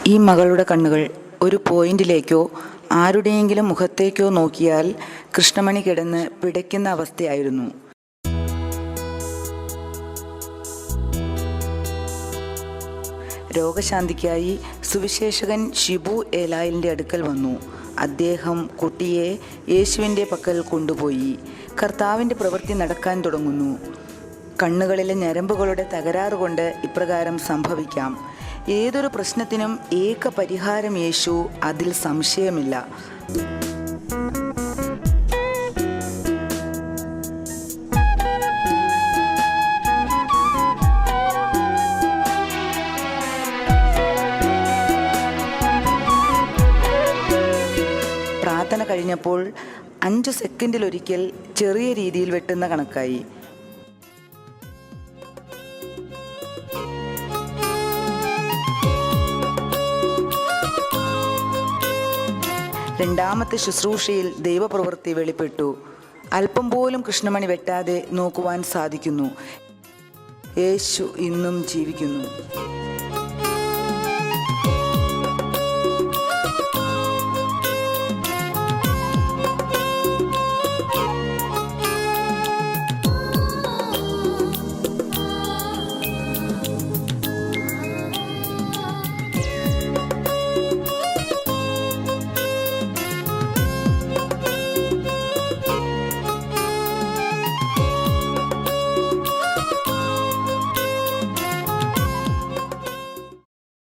ഈ മകളുടെ കണ്ണുകൾ ഒരു പോയിന്റിലേക്കോ ആരുടെയെങ്കിലും മുഖത്തേക്കോ നോക്കിയാൽ കൃഷ്ണമണി കിടന്ന് പിടയ്ക്കുന്ന അവസ്ഥയായിരുന്നു. രോഗശാന്തിക്കായി സുവിശേഷകൻ ഷിബു ഏലായിലിൻ്റെ അടുക്കൽ വന്നു. അദ്ദേഹം കുട്ടിയെ യേശുവിൻ്റെ പക്കൽ കൊണ്ടുപോയി. കർത്താവിൻ്റെ പ്രവൃത്തി നടക്കാൻ തുടങ്ങുന്നു. കണ്ണുകളിലെ ഞരമ്പുകളുടെ തകരാറുകൊണ്ട് ഇപ്രകാരം സംഭവിക്കാം. ഏതൊരു പ്രശ്നത്തിനും ഏക പരിഹാരം യേശു, അതിൽ സംശയമില്ല. പ്രാർത്ഥന കഴിഞ്ഞപ്പോൾ 5 സെക്കൻഡിലൊരിക്കൽ ചെറിയ രീതിയിൽ വെട്ടുന്ന കണക്കായി. രണ്ടാമത്തെ ശുശ്രൂഷയിൽ ദൈവപ്രവൃത്തി വെളിപ്പെട്ടു. അല്പം പോലും കൃഷ്ണമണി വെട്ടാതെ നോക്കുവാൻ സാധിക്കുന്നു. യേശു ഇന്നും ജീവിക്കുന്നു.